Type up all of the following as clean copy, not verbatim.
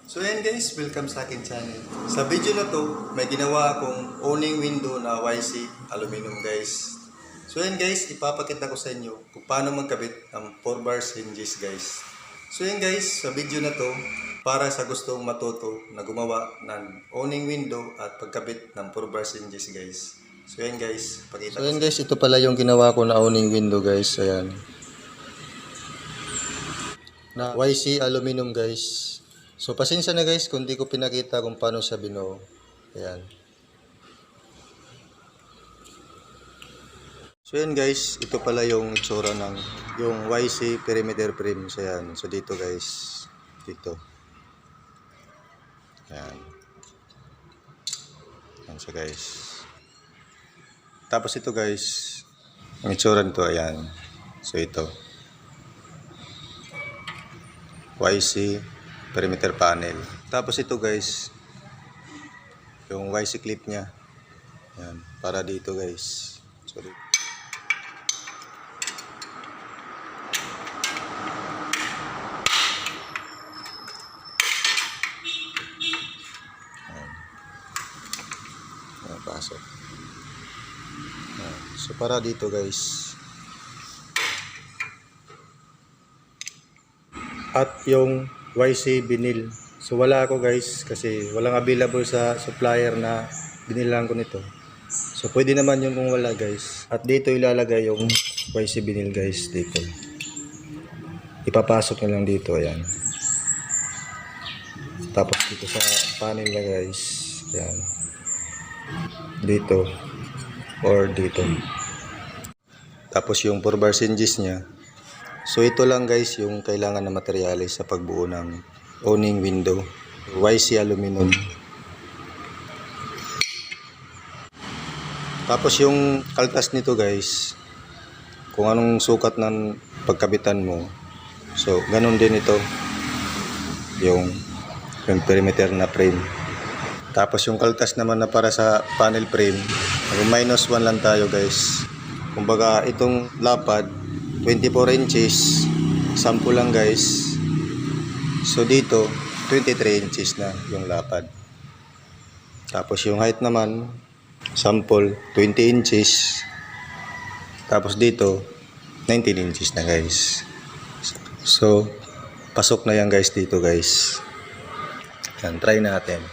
So yan guys, welcome sa akin channel. Sa video na to, may ginawa akong owning window na YC aluminum guys. So yan guys, ipapakita ko sa inyo kung paano magkabit ng 4 bars hinges guys. So yan guys, sa video na to, para sa gustong matuto na gumawa ng owning window at pagkabit ng 4 bars hinges guys. So yan guys, pakita. So yan guys, ito pala yung ginawa ko na owning window guys. Ayan. Na YC aluminum guys. So, pasensya na guys kung di ko pinakita kung paano siya binuo. Ayan. So, yan guys. Ito pala yung itsura ng yung YC perimeter frame. So, yan. So, dito guys. Dito. Ayan. Ayan siya guys. Tapos ito guys. Ang itsura nito. Ayan. So, ito. YC perimeter panel. Tapos ito guys, yung YC clip niya. Yan, para dito guys. Sorry. Yan. Yan, pasok. Yan. So para dito guys. At yung YC vinyl. So wala ako guys kasi walang available sa supplier na binilang ko nito. So pwede naman yung kung wala guys. At dito ilalagay yung YC vinyl guys dito. Ipapasok nyo lang dito, ayan. Tapos dito sa panel na guys, ayan. Dito or dito. Tapos yung 4 bar hinges nya. So ito lang guys yung kailangan na materyales sa pagbuo ng owning window, YC aluminum. Tapos yung kaltas nito guys, kung anong sukat ng pagkabitan mo. So ganun din ito, yung perimeter na frame. Tapos yung kaltas naman na para sa panel frame, -1 lang tayo guys. Kumbaga itong lapad 24 inches, 10 lang guys. So dito 23 inches na yung lapad. Tapos yung height naman sample 20 inches. Tapos dito 19 inches na guys. So pasok na yan guys dito guys. Yan, try natin.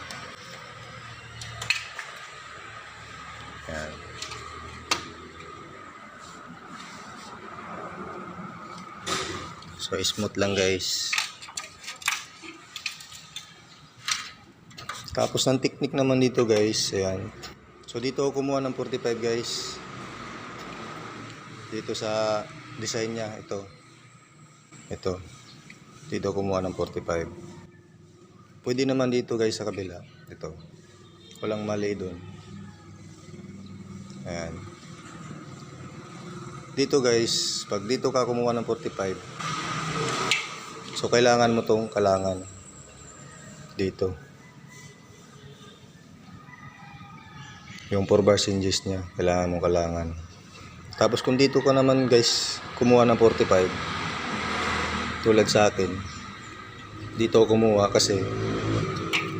Yan. So smooth lang guys. Tapos ng technique naman dito guys, ayan. So dito ako kumuha ng 45 guys. Dito sa design niya, ito. Ito. Dito ako kumuha ng 45. Pwede naman dito guys sa kabila. Ito. Walang mali doon. Ayan. Dito guys, pag dito ka kumuha ng 45, so kailangan mo tong kalangan dito. Yung 4 bar hinges niya, kailangan mong kalangan. Tapos kung dito ka naman guys kumuha ng 45, tulad sa akin, dito ako kumuha kasi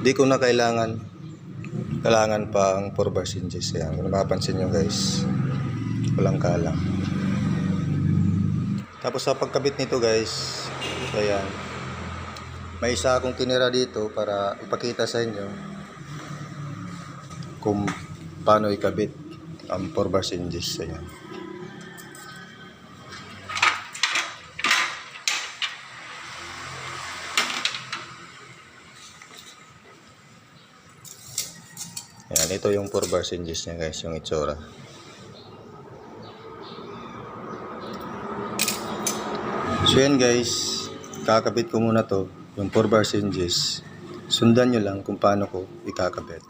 di ko na kailangan pa ang 4 bar hinges. Ayan, kung napapansin nyo guys, walang kalang. Tapos sa pagkabit nito guys, ayan, may isa akong tinira dito para ipakita sa inyo kung paano ikabit ang 4 bar hinges. Ayan. Ayan, ito yung 4 bar hinges niya guys, yung itsura. So yan guys, kakabit ko muna to, yung 4 bar hinges. Sundan nyo lang kung paano ko ikakabit.